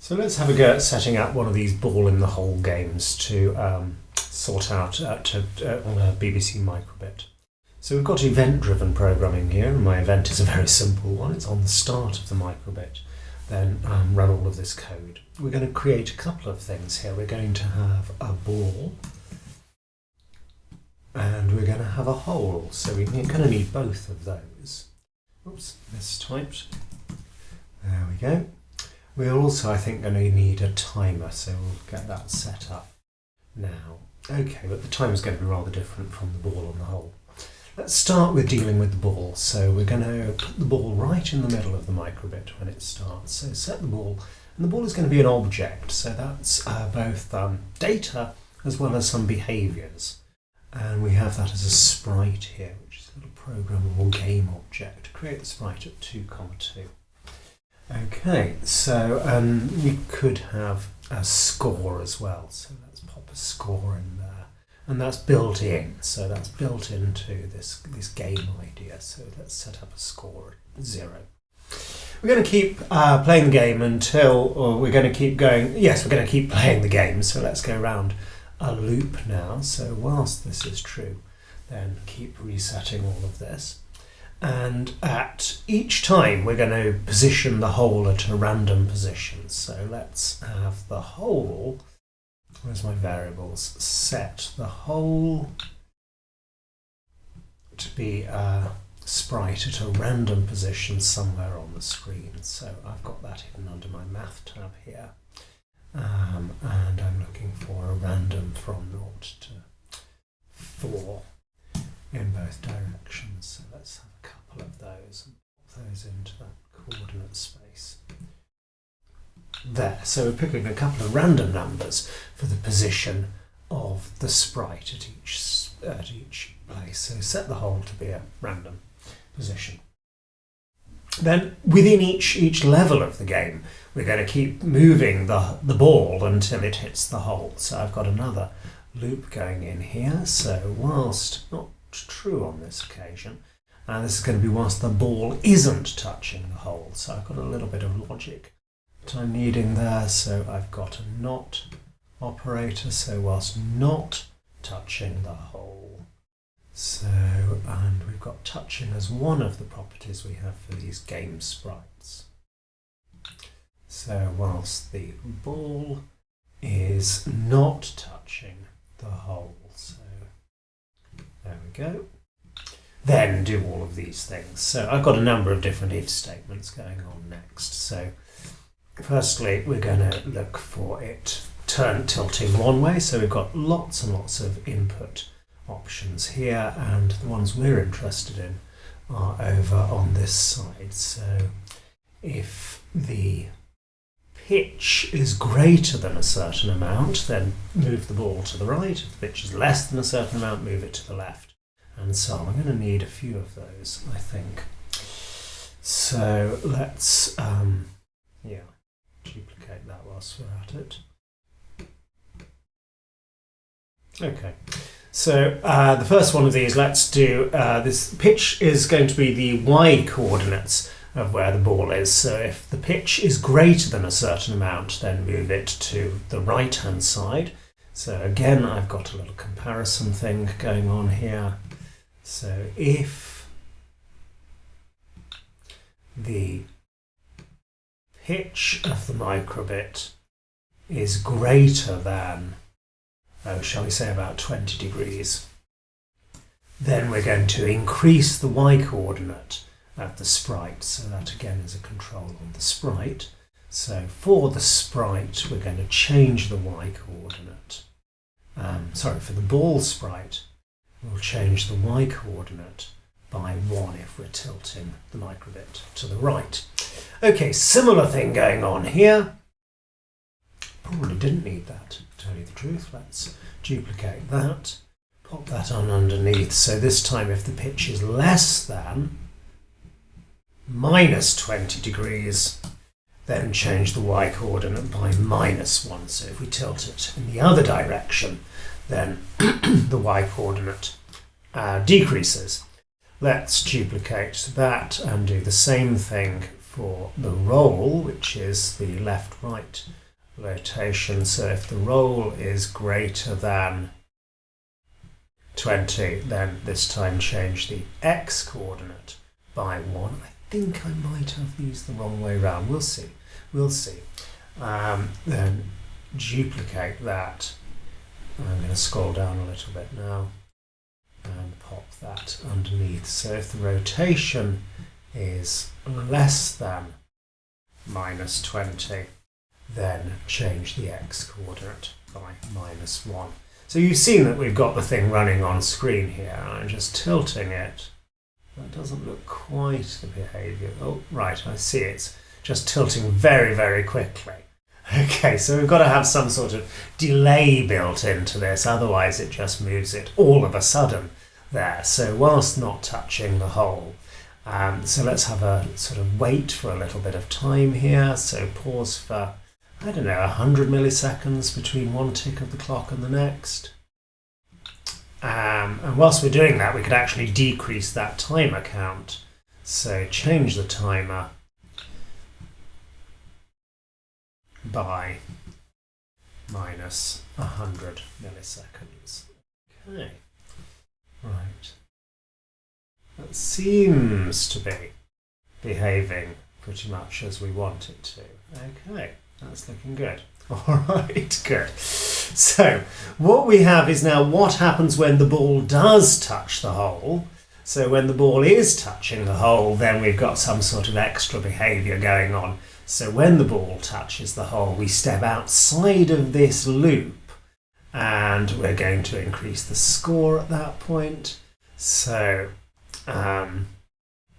So let's have a go at setting up one of these ball in the hole games to sort out on a BBC microbit. So we've got event-driven programming here, and my event is a very simple one. It's on the start of the microbit. Then run all of this code. We're going to create a couple of things here. We're going to have a ball, and we're going to have a hole. So we're going to need both of those. Oops, mistyped. There we go. We're also, I think, going to need a timer, so we'll get that set up now. Okay, but the timer is going to be rather different from the ball and the hole. Let's start with dealing with the ball. So we're going to put the ball right in the middle of the microbit when it starts. So set the ball, and the ball is going to be an object. So that's both data as well as some behaviours. And we have that as a sprite here, which is a little programmable game object. Create the sprite at 2, 2. Okay, so we could have a score as well. So let's pop a score in there. And that's built in, so that's built into this game idea. So let's set up a score at 0. We're going to keep playing the game until, or we're going to keep going, yes, we're going to keep playing the game. So let's go around a loop now. So whilst this is true, then keep resetting all of this. And at each time, we're going to position the hole at a random position. So let's have the hole. Where's my variables? Set the hole to be a sprite at a random position somewhere on the screen. So I've got that hidden under my math tab here. And I'm looking for a random from 0 to 4 in both directions. So let's have a couple of those and pop those into that coordinate space. There, so we're picking a couple of random numbers for the position of the sprite at each place. So set the hole to be a random position. Then within each level of the game, we're going to keep moving the ball until it hits the hole. So I've got another loop going in here. So whilst not true on this occasion, and this is going to be whilst the ball isn't touching the hole. So I've got a little bit of logic I'm needing there, so I've got a not operator, so whilst not touching the hole. So, and we've got touching as one of the properties we have for these game sprites. So whilst the ball is not touching the hole, so there we go. Then do all of these things. So I've got a number of different if statements going on next. So firstly, we're going to look for it tilting one way. So we've got lots and lots of input options here, and the ones we're interested in are over on this side. So if the pitch is greater than a certain amount, then move the ball to the right. If the pitch is less than a certain amount, move it to the left, and so on. I'm going to need a few of those, I think. So let's duplicate that whilst we're at it. Okay, so the first one of these, let's do this. Pitch is going to be the y coordinates of where the ball is. So if the pitch is greater than a certain amount, then move it to the right hand side. So again, I've got a little comparison thing going on here. So if the pitch of the microbit is greater than, shall we say about 20 degrees, then we're going to increase the y coordinate of the sprite. So that again is a control on the sprite. So for the sprite, we're going to change the y coordinate. For the ball sprite, we'll change the y coordinate by 1 if we're tilting the microbit to the right. Okay, similar thing going on here. Probably didn't need that, to tell you the truth. Let's duplicate that, pop that on underneath. So this time if the pitch is less than minus 20 degrees, then change the y coordinate by -1. So if we tilt it in the other direction, then the y coordinate decreases. Let's duplicate that and do the same thing for the roll, which is the left-right rotation. So if the roll is greater than 20, then this time change the x coordinate by 1. I think I might have used the wrong way around. We'll see. We'll see. Then duplicate that. I'm going to scroll down a little bit now and pop that underneath. So if the rotation is less than minus 20, then change the x coordinate by minus 1. So you've seen that we've got the thing running on screen here. I'm just tilting it. That doesn't look quite the behaviour. Oh, right, I see it's just tilting very, very quickly. Okay, so we've got to have some sort of delay built into this, otherwise it just moves it all of a sudden there. So whilst not touching the hole, so let's have a sort of wait for a little bit of time here. So pause for, I don't know, 100 milliseconds between one tick of the clock and the next. And whilst we're doing that, we could actually decrease that timer count. So change the timer by minus 100 milliseconds. Okay, right. That seems to be behaving pretty much as we want it to. Okay, that's looking good. All right, good. So what we have is now what happens when the ball does touch the hole. So when the ball is touching the hole, then we've got some sort of extra behaviour going on. So when the ball touches the hole, we step outside of this loop and we're going to increase the score at that point. So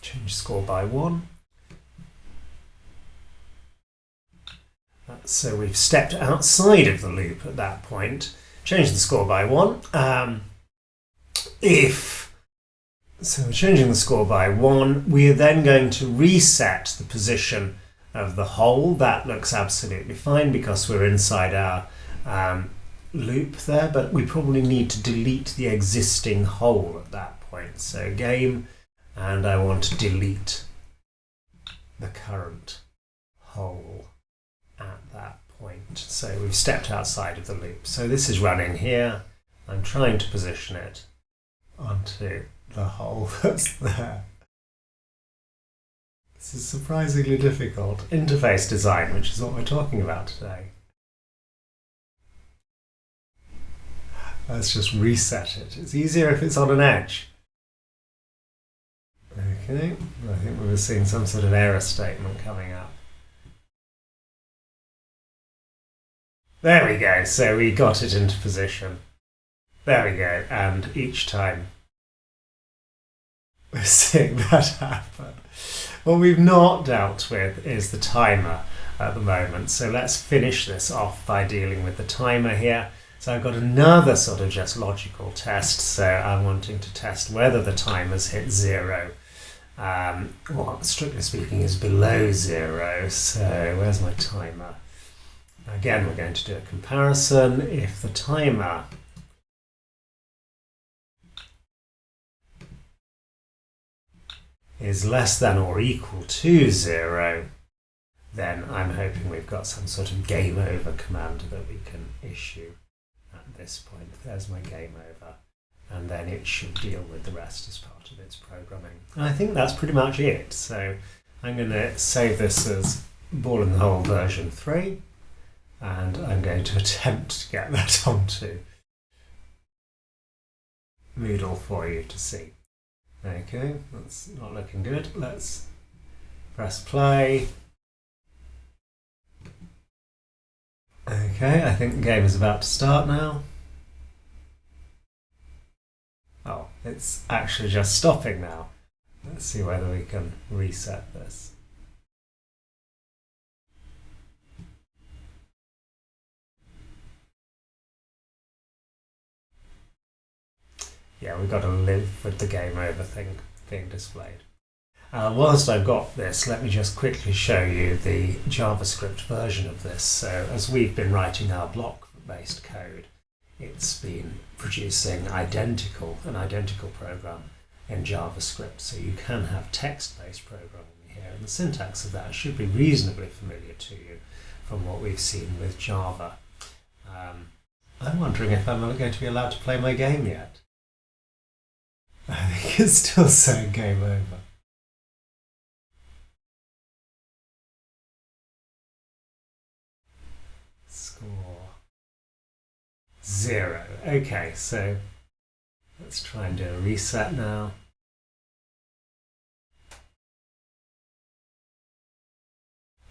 change score by 1. So we've stepped outside of the loop at that point. Change the score by 1. So we're changing the score by 1, we are then going to reset the position of the hole. That looks absolutely fine because we're inside our loop there, but we probably need to delete the existing hole at that point. So game, and I want to delete the current hole at that point. So we've stepped outside of the loop. So this is running here. I'm trying to position it onto the hole that's there. This is surprisingly difficult. Interface design, which is what we're talking about today. Let's just reset it. It's easier if it's on an edge. Okay, I think we were seeing some sort of error statement coming up. There we go, so we got it into position. There we go, and each time we're seeing that happen. What we've not dealt with is the timer at the moment, so let's finish this off by dealing with the timer here. So I've got another sort of just logical test, so I'm wanting to test whether the timer's hit 0. Well, strictly speaking, is below 0, so where's my timer? Again, we're going to do a comparison. If the timer is less than or equal to 0, then I'm hoping we've got some sort of game over command that we can issue at this point. There's my game over, and then it should deal with the rest as part of its programming. And I think that's pretty much it. So I'm going to save this as Ball in the Hole version 3. And I'm going to attempt to get that onto Moodle for you to see. Okay, that's not looking good. Let's press play. Okay, I think the game is about to start now. Oh, it's actually just stopping now. Let's see whether we can reset this. Yeah, we've got to live with the game over thing being displayed. Whilst I've got this, let me just quickly show you the JavaScript version of this. So as we've been writing our block-based code, it's been producing an identical program in JavaScript. So you can have text-based programming here, and the syntax of that should be reasonably familiar to you from what we've seen with Java. I'm wondering if I'm not going to be allowed to play my game yet. I think it's still saying game over. Score 0. Okay, so let's try and do a reset now.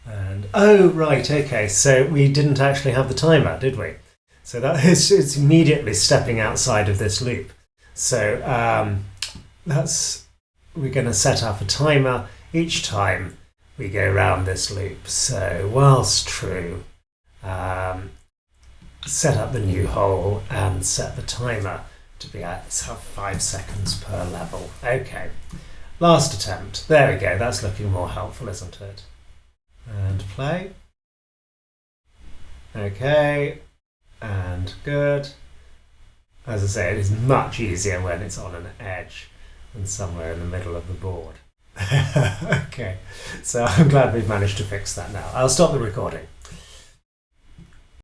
And oh right, okay, so we didn't actually have the timer, did we? So that is, it's immediately stepping outside of this loop. So we're going to set up a timer each time we go around this loop. So whilst true, set up the new hole and set the timer to be at 5 seconds per level. Okay, last attempt. There we go, that's looking more helpful, isn't it? And play. Okay, and good. As I say, it is much easier when it's on an edge than somewhere in the middle of the board. Okay, so I'm glad we've managed to fix that now. I'll stop the recording.